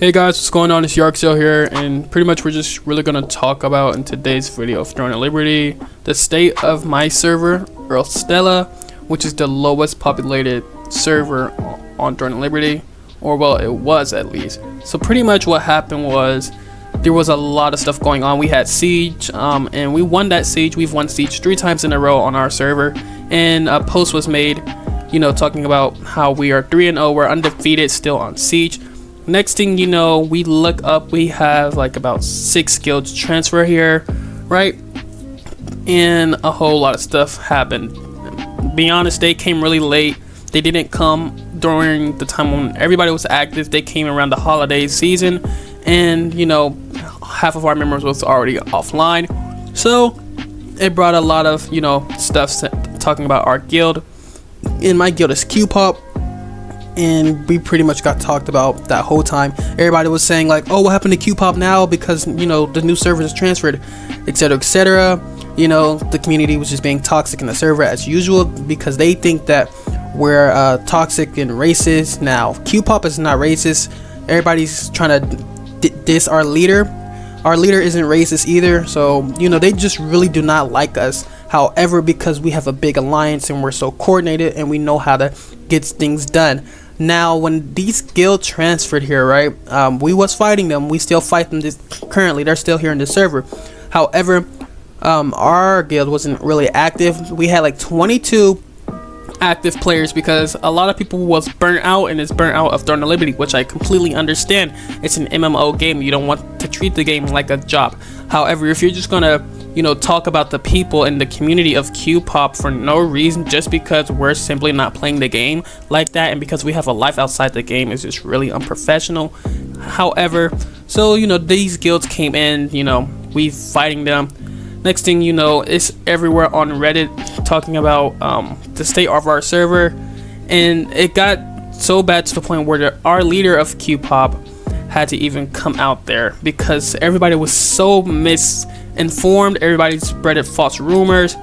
Hey guys, what's going on? It's URESTELLA here, and pretty much we're just really going to talk about in today's video of Throne of Liberty the state of my server, URESTELLA, which is the lowest populated server on Throne of Liberty, or well, it was at least. So pretty much what happened was there was a lot of stuff going on. We had Siege, and we won that Siege. We've won Siege 3 times in a row on our server, and a post was made, talking about how we are 3-0, we're undefeated still on Siege. Next thing you know, we look up, we have like about 6 guilds transfer here, right? And a whole lot of stuff happened. Be honest, they came really late. They didn't come during the time when everybody was active. They came around the holiday season, and half of our members was already offline. So it brought a lot of stuff talking about our guild. And my guild is Q-Pop. And we pretty much got talked about that whole time. Everybody was saying like, oh, what happened to Q-Pop now, because the new server is transferred, etc, etc. The community was just being toxic in the server as usual, because they think that we're toxic and racist. Now Q-Pop is not racist. Everybody's trying to diss our leader. Our leader isn't racist either, so they just really do not like us. However, because we have a big alliance and we're so coordinated and we know how to get things done. Now, when these guilds transferred here, right, we was fighting them. We still fight them currently. They're still here in the server. However, our guild wasn't really active. We had like 22 active players because a lot of people was burnt out, and it's burnt out of Throne of Liberty, which I completely understand. It's an MMO game. You don't want to treat the game like a job. However, if you're just gonna talk about the people in the community of Q-Pop for no reason, just because we're simply not playing the game like that, and because we have a life outside the game, is just really unprofessional. However, so these guilds came in, we fighting them. Next thing it's everywhere on Reddit talking about the state of our server, and it got so bad to the point where our leader of Q-Pop had to even come out there, because everybody was so misinformed. Everybody spreaded false rumors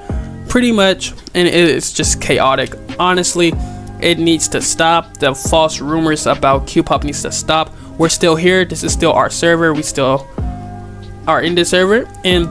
pretty much, and it's just chaotic. Honestly, it needs to stop. The false rumors about Q-Pop needs to stop. We're still here. This is still our server. We still are in the server, and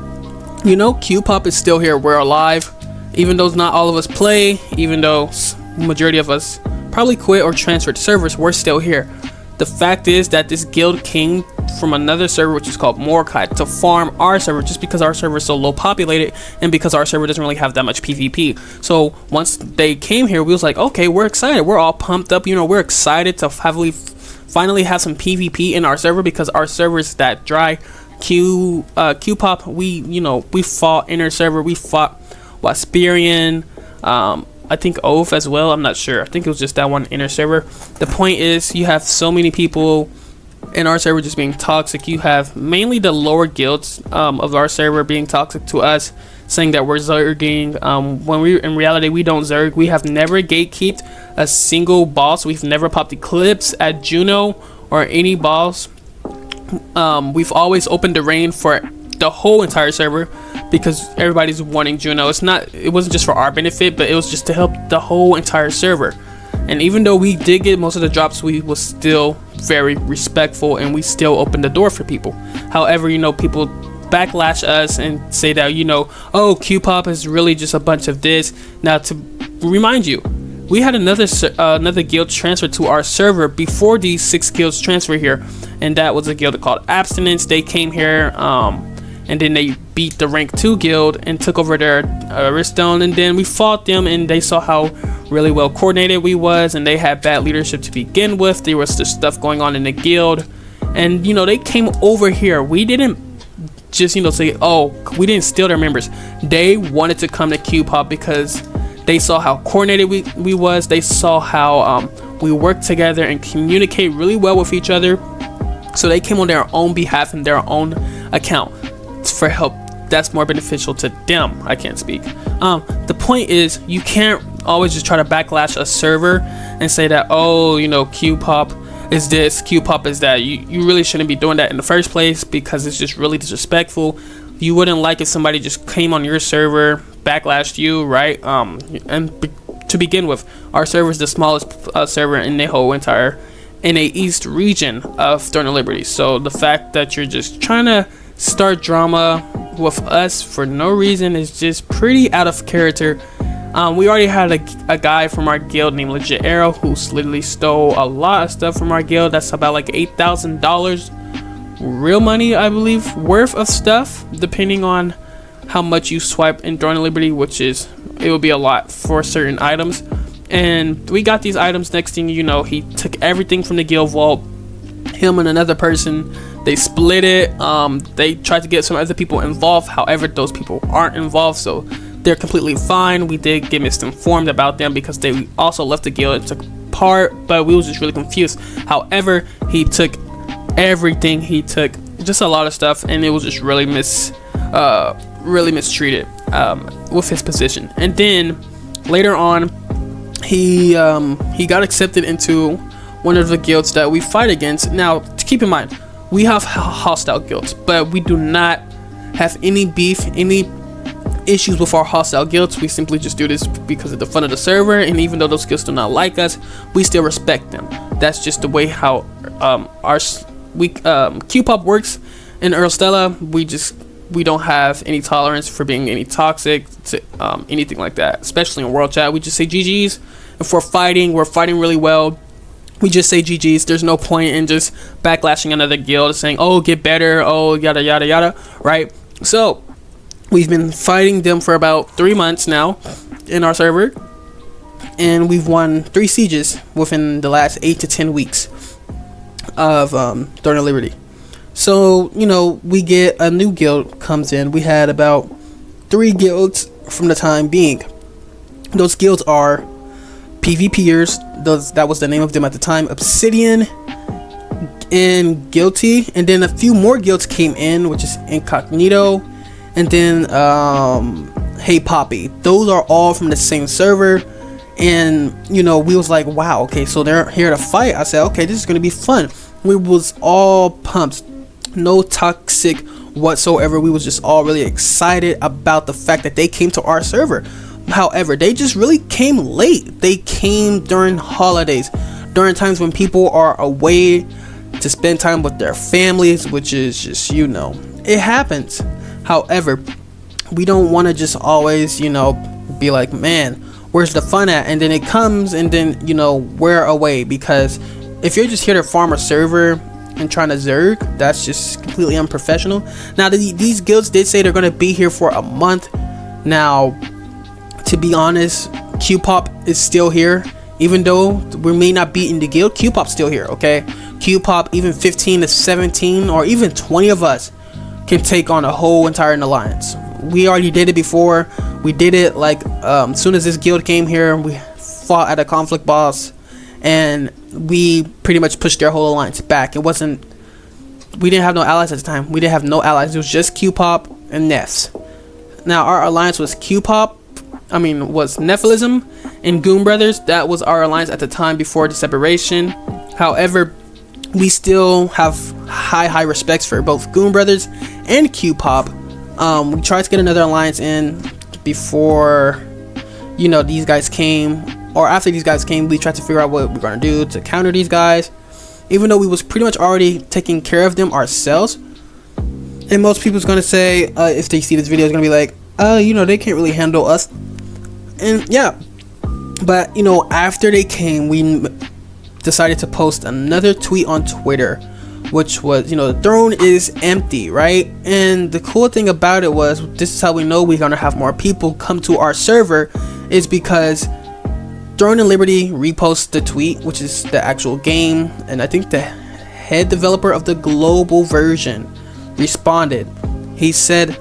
Q-Pop is still here. We're alive, even though not all of us play, even though majority of us probably quit or transferred servers. We're still here. The fact is that this guild came from another server, which is called Mordecai, to farm our server, just because our server is so low populated and because our server doesn't really have that much PvP. So once they came here, we was like, okay, we're excited. We're all pumped up. We're excited to finally have some PvP in our server, because our server is that dry. Q-Pop, we fought inner server. We fought Wasperian, I think Oath as well. I'm not sure. I think it was just that one inner server. The point is, you have so many people in our server just being toxic. You have mainly the lower guilds of our server being toxic to us, saying that we're zerging, when in reality we don't zerg. We have never gatekeeped a single boss. We've never popped eclipse at Juno or any boss. We've always opened the rain for the whole entire server, because everybody's wanting Juno. It wasn't just for our benefit, but it was just to help the whole entire server. And even though we did get most of the drops, we was still very respectful, and we still opened the door for people. However, people backlash us and say that oh, Q-Pop is really just a bunch of this. Now, to remind you, we had another guild transfer to our server before these 6 guilds transfer here, and that was a guild called Abstinence. They came here, and then they beat the rank 2 guild and took over their URESTELLA, and then we fought them, and they saw how really well coordinated we was, and they had bad leadership to begin with. There was just stuff going on in the guild, and they came over here. We didn't just say, oh, we didn't steal their members. They wanted to come to Q-Pop because they saw how coordinated we was. They saw how we worked together and communicate really well with each other. So they came on their own behalf and their own account for help that's more beneficial to them. I can't speak. The point is, you can't always just try to backlash a server and say that, oh, Q-Pop is this, Q-Pop is that. You really shouldn't be doing that in the first place, because it's just really disrespectful. You wouldn't like if somebody just came on your server, backlashed you, right? To begin with, our server is the smallest server in the whole entire in a east region of Throne of Liberty. So the fact that you're just trying to start drama with us for no reason is just pretty out of character. We already had a guy from our guild named Legit Arrow who's literally stole a lot of stuff from our guild. That's about like $8,000 real money, I believe, worth of stuff, depending on how much you swipe in Throne of Liberty, which is, it will be a lot for certain items. And we got these items. Next thing you know, he took everything from the guild vault. Him and another person, they split it. They tried to get some other people involved, however those people aren't involved, so they're completely fine. We did get misinformed about them because they also left the guild and took part, but we was just really confused. However, he took everything. He took just a lot of stuff, and it was just really mistreated with his position. And then later on, he got accepted into one of the guilds that we fight against. Now, to keep in mind, we have hostile guilds, but we do not have any beef, any issues with our hostile guilds. We simply just do this because of the fun of the server, and even though those guilds do not like us, we still respect them. That's just the way how Q-Pop works in URESTELLA. We don't have any tolerance for being any toxic to anything like that, especially in world chat. We just say GG's. If we're fighting really well, we just say GG's. There's no point in just backlashing another guild, saying, oh, get better, oh, yada yada yada, right? So we've been fighting them for about 3 months now in our server, and we've won 3 sieges within the last 8 to 10 weeks of Throne of Liberty. So, you know, we get a new guild comes in. We had about 3 guilds from the time being. Those guilds are PvPers. That was the name of them at the time. Obsidian and Guilty. And then a few more guilds came in, which is Incognito. And then Hey Poppy. Those are all from the same server. And, you know, we was like, wow, okay, so they're here to fight. I said, okay, this is going to be fun. We was all pumped. No toxic whatsoever. We was just all really excited about the fact that they came to our server. However, they just really came late. They came during holidays, during times when people are away to spend time with their families, which is just, you know, it happens. However, we don't want to just always, you know, be like, man, where's the fun at? And then it comes, and then, you know, we're away. Because if you're just here to farm a server and trying to zerg, that's just completely unprofessional. Now, these guilds did say they're going to be here for a month. Now, to be honest, Q-Pop is still here. Even though we may not be in the guild, Q-Pop's still here, okay? Q-Pop, even 15 to 17 or even 20 of us can take on a whole entire alliance. We already did it before. We did it like soon as this guild came here, we fought at a conflict boss, and we pretty much pushed their whole alliance back. It wasn't, we didn't have no allies at the time. We didn't have no allies. It was just Q-Pop and Nefs. Now our alliance was was Nephilism and Goon Brothers. That was our alliance at the time before the separation. However, we still have high respects for both Goon Brothers and Q-Pop. We tried to get another alliance in before, you know, these guys came, or after these guys came. We tried to figure out what we're gonna do to counter these guys, even though we was pretty much already taking care of them ourselves. And most people's gonna say, if they see this video, is gonna be like, you know, they can't really handle us. And yeah, but you know, after they came, we decided to post another tweet on Twitter, which was, you know, the throne is empty, right? And the cool thing about it was, this is how we know we're gonna have more people come to our server, is because Throne and Liberty reposted the tweet, which is the actual game, and I think the head developer of the global version responded. He said,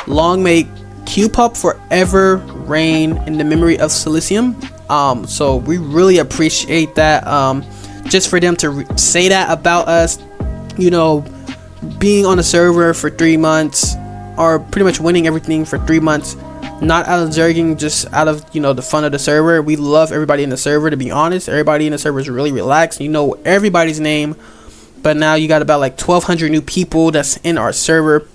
long may Q-Pop forever reign in the memory of Silicium. So we really appreciate that. Just for them to say that about us, you know, being on the server for 3 months, or pretty much winning everything for 3 months, not out of zerging, just out of, you know, the fun of the server. We love everybody in the server, to be honest. Everybody in the server is really relaxed. You know everybody's name. But now you got about like 1,200 new people that's in our server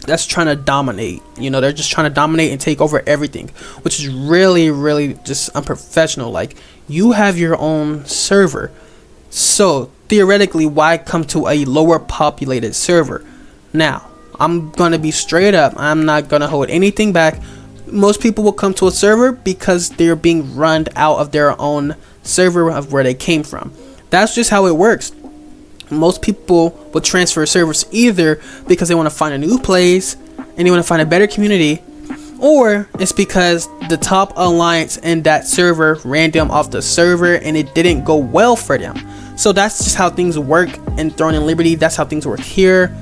that's trying to dominate. You know, they're just trying to dominate and take over everything, which is really just unprofessional. Like, you have your own server. So theoretically, why come to a lower populated server? Now, I'm gonna be straight up. I'm not gonna hold anything back. Most people will come to a server because they're being run out of their own server of where they came from. That's just how it works. Most people will transfer servers either because they want to find a new place and they want to find a better community, or it's because the top alliance in that server ran them off the server and it didn't go well for them. So that's just how things work in Throne and Liberty. That's how things work here.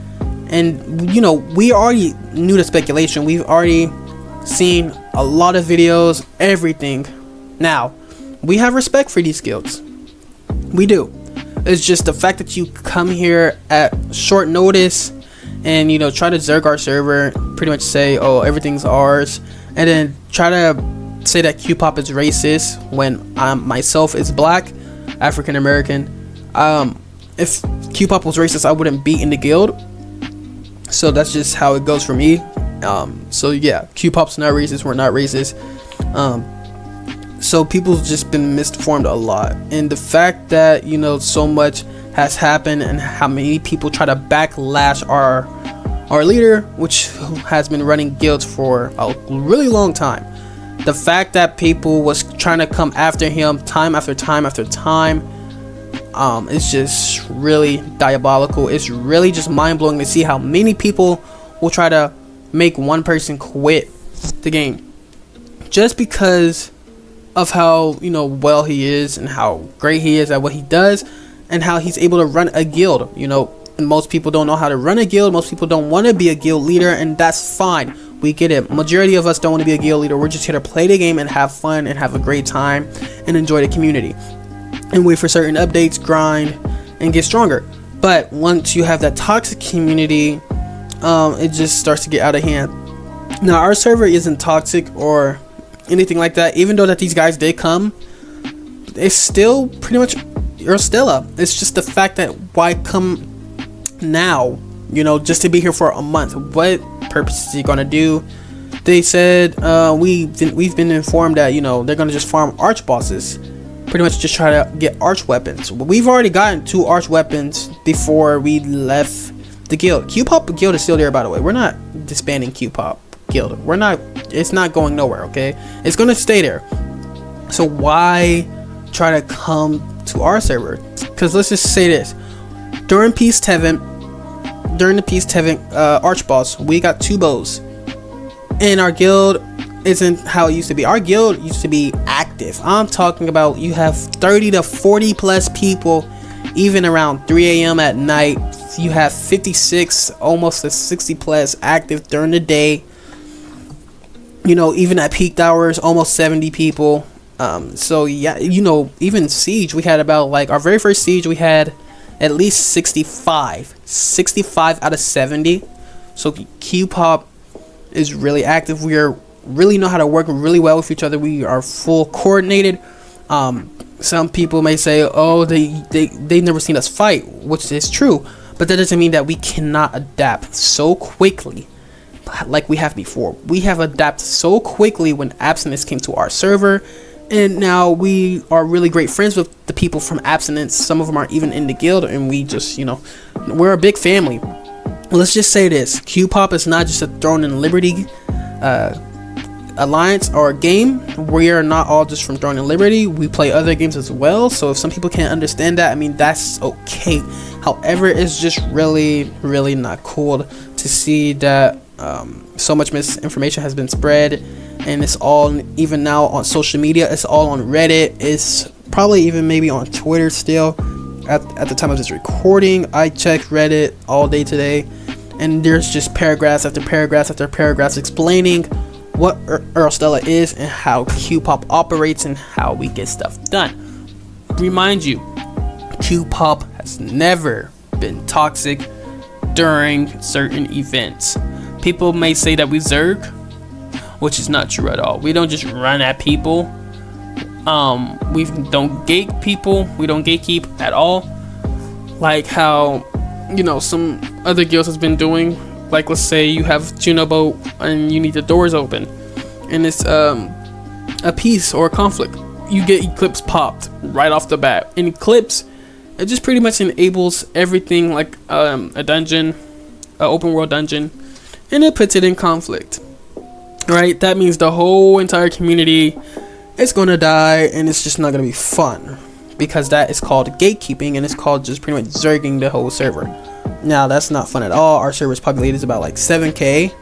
And you know, we already knew the speculation. We've already seen a lot of videos, everything. Now, we have respect for these guilds. We do. It's just the fact that you come here at short notice and, you know, try to zerg our server, pretty much say, oh, everything's ours, and then try to say that Q-Pop is racist when myself is black, African American. If Q-Pop was racist, I wouldn't be in the guild. So that's just how it goes for me. So yeah, Q-Pop's not racist, we're not racist. So people's just been misinformed a lot, and the fact that, you know, so much has happened and how many people try to backlash our leader, which has been running guilds for a really long time. The fact that people was trying to come after him time after time after time, it's just really diabolical. It's really just mind-blowing to see how many people will try to make one person quit the game just because of how, you know, well he is and how great he is at what he does and how he's able to run a guild. You know, and most people don't know how to run a guild. Most people don't want to be a guild leader, and that's fine. We get it. Majority of us don't want to be a guild leader. We're just here to play the game and have fun and have a great time and enjoy the community and wait for certain updates, grind, and get stronger. But once you have that toxic community, it just starts to get out of hand. Now, our server isn't toxic or anything like that. Even though that these guys did come, it's still pretty much URESTELLA. It's just the fact that why come now, you know, just to be here for a month? What purpose is he gonna do? They said we've been informed that, you know, they're gonna just farm arch bosses, pretty much just try to get arch weapons. We've already gotten 2 arch weapons before we left the guild. Q-Pop guild is still there, by the way. We're not disbanding Q-Pop guild. We're not. It's not going nowhere. Okay, it's gonna stay there. So why try to come to our server? Because let's just say this: during the Peace Tevin arch boss, we got 2 bows, and our guild isn't how it used to be. Our guild used to be active. I'm talking about you have 30 to 40 plus people, even around 3 a.m. at night. You have 56, almost a 60 plus active during the day. You know, even at peak hours, almost 70 people. So yeah, you know, even Siege, we had about, like, our very first Siege, we had at least 65 out of 70. So Q-Pop is really active. We are really know how to work really well with each other. We are full coordinated. Some people may say, oh, they've never seen us fight, which is true, but that doesn't mean that we cannot adapt so quickly like we have before. We have adapted so quickly when Abstinence came to our server, and now we are really great friends with the people from Abstinence. Some of them are even in the guild, and we just, you know, we're a big family. Let's just say this: Q-Pop is not just a Throne and Liberty alliance or game. We are not all just from Throne and Liberty. We play other games as well. So if some people can't understand that, I mean, that's okay. However, it's just really not cool to see that so much misinformation has been spread, and it's all, even now on social media, it's all on Reddit. It's probably even maybe on Twitter still. At the time of this recording, I checked Reddit all day today, and there's just paragraphs after paragraphs after paragraphs explaining what URESTELLA is and how Q-Pop operates and how we get stuff done. Remind you, Q-Pop has never been toxic during certain events. People may say that we zerg, which is not true at all. We don't just run at people. We don't gate people. We don't gatekeep at all, like how, you know, some other guilds has been doing. Like, let's say you have Junobo and you need the doors open, and it's a peace or a conflict. You get Eclipse popped right off the bat. And Eclipse It just pretty much enables everything like a dungeon, an open world dungeon, and it puts it in conflict. Right? That means the whole entire community is gonna die, and it's just not gonna be fun, because that is called gatekeeping, and it's called just pretty much zerging the whole server. Now that's not fun at all. Our server's populated is about like 7k,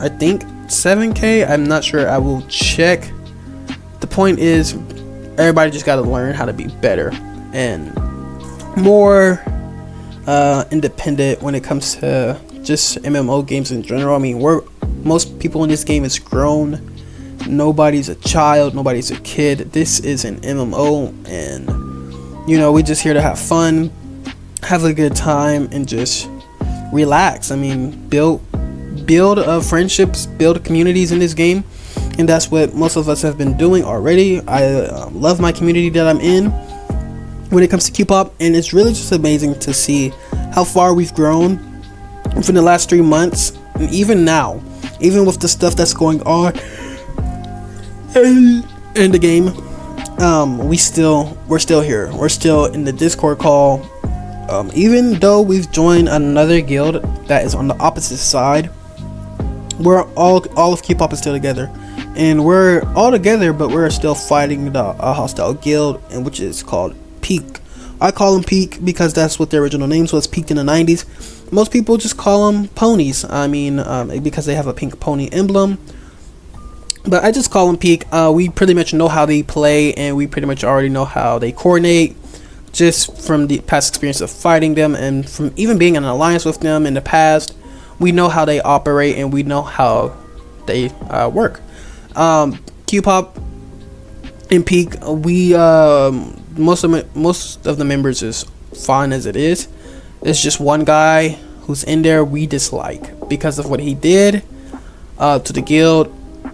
I think 7k. I'm not sure. I will check. The point is, everybody just gotta learn how to be better and more independent when it comes to just MMO games in general. I mean, most people in this game is grown. Nobody's a child, nobody's a kid. This is an MMO, and you know, we're just here to have fun, have a good time, and just relax. I mean, build friendships, build communities in this game, and that's what most of us have been doing already. I love my community that I'm in when it comes to Q-pop, and it's really just amazing to see how far we've grown from the last 3 months, and even now, even with the stuff that's going on in the game, we're still here. We're still in the Discord call, even though we've joined another guild that is on the opposite side. We're all of Q-pop is still together, and we're all together, but we're still fighting the hostile guild, and which is called Peak. I call them Peak because that's what their original names was. Peaked in the 90s. Most people just call them ponies. I mean, because they have a pink pony emblem. But I just call them Peak. We pretty much know how they play, and we pretty much already know how they coordinate, just from the past experience of fighting them, and from even being in an alliance with them in the past. We know how they operate, and we know how they work. Q-pop and Peak, we most of the members is fine as it is. It's just one guy who's in there we dislike because of what he did to the guild.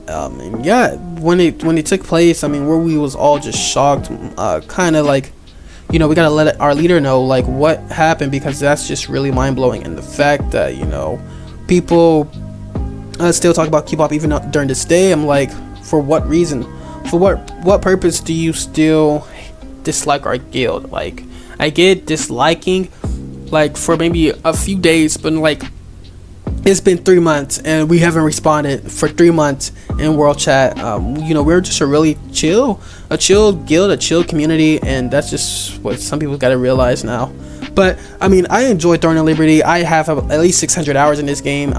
And yeah, when it took place, I mean, where we was all just shocked, kind of like, you know, we gotta let our leader know like what happened, because that's just really mind-blowing. And the fact that, you know, people still talk about Q-pop even during this day, I'm like, for what reason? For what purpose do you still dislike our guild? Like, I get disliking like for maybe a few days, but like, it's been 3 months and we haven't responded for 3 months in world chat. You know, we're just a really chill guild, a chill community, and that's just what some people gotta realize now. But I mean, I enjoy Throne of Liberty. I have at least 600 hours in this game.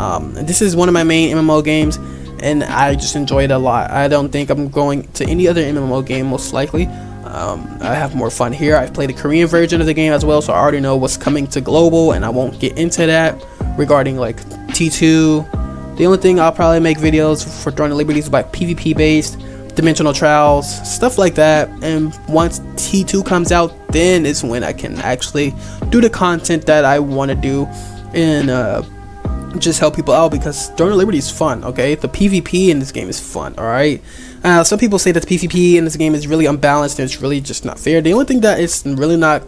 This is one of my main MMO games, and I just enjoy it a lot. I don't think I'm going to any other MMO game, most likely. I have more fun here. I've played the Korean version of the game as well, so I already know what's coming to global, and I won't get into that regarding like T2. The only thing I'll probably make videos for Throne of Liberty is about PvP based, dimensional trials, stuff like that. And once T2 comes out, then is when I can actually do the content that I want to do and just help people out, because Throne of Liberty is fun. Okay, the PvP in this game is fun. All right. Some people say that the PvP in this game is really unbalanced and it's really just not fair. The only thing that is really not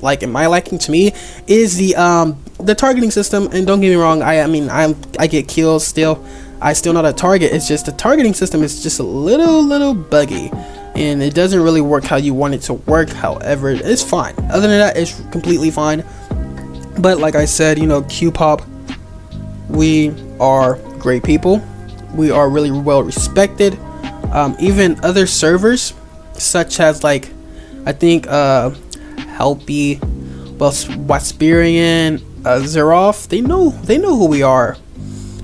like in my liking to me is the targeting system. And don't get me wrong, I get kills still. I still know how to target. It's just the targeting system is just a little buggy, and it doesn't really work how you want it to work. However, it's fine. Other than that, it's completely fine. But like I said, you know, Q-pop, we are great people. We are really well respected. Even other servers, such as like, I think Helpy, Wasperian, Zeroff, they know who we are.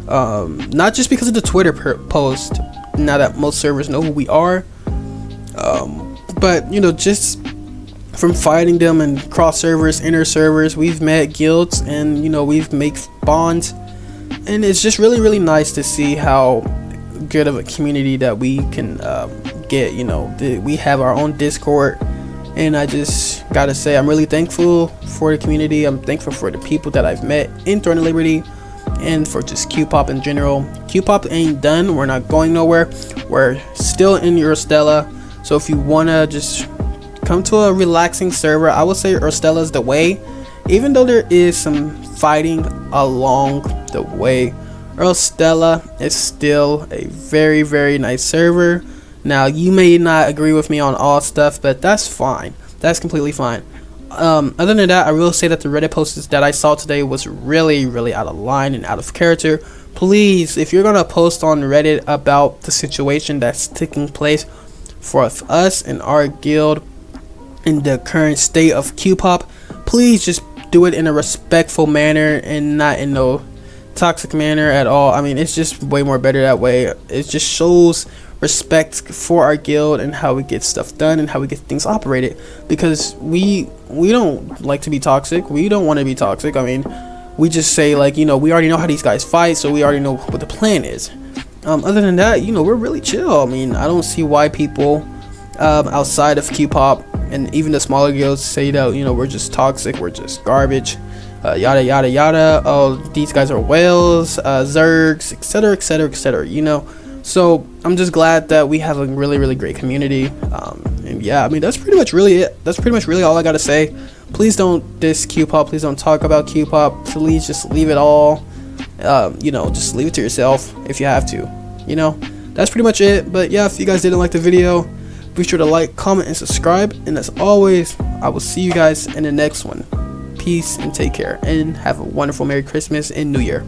Not just because of the Twitter post, now that most servers know who we are, but you know, just from fighting them and cross servers, inner servers, we've met guilds, and you know, we've made bonds, and it's just really nice to see how good of a community that we can get. You know, we have our own Discord, and I just gotta say, I'm really thankful for the community. I'm thankful for the people that I've met in Throne of Liberty, and for just Q-pop in general. Q-pop ain't done. We're not going nowhere. We're still in URESTELLA. So if you wanna just come to a relaxing server, I would say URESTELLA is the way. Even though there is some fighting along the way, URESTELLA is still a very nice server. Now, you may not agree with me on all stuff, but that's fine. That's completely fine. Other than that, I will say that the Reddit posts that I saw today was really out of line and out of character. Please, if you're gonna post on Reddit about the situation that's taking place for us and our guild in the current state of Q-pop, please just do it in a respectful manner and not in no toxic manner at all. I mean, it's just way more better that way. It just shows respect for our guild and how we get stuff done and how we get things operated, because we don't like to be toxic. We don't want to be toxic. I mean, we just say, like, you know, we already know how these guys fight, so we already know what the plan is. Other than that, you know, we're really chill. I mean, I don't see why people outside of Q-pop and even the smaller guilds say that, you know, we're just toxic, we're just garbage, yada yada yada. Oh, these guys are whales, zergs, etc, you know. So I'm just glad that we have a really great community. And yeah, I mean, that's pretty much really it. That's pretty much really all I gotta say. Please don't diss Q-pop, please don't talk about Q-pop, please just leave it all, you know, just leave it to yourself if you have to, you know. That's pretty much it. But yeah, if you guys didn't like the video, be sure to like, comment, and subscribe. And as always, I will see you guys in the next one. Peace and take care, and have a wonderful Merry Christmas and New Year.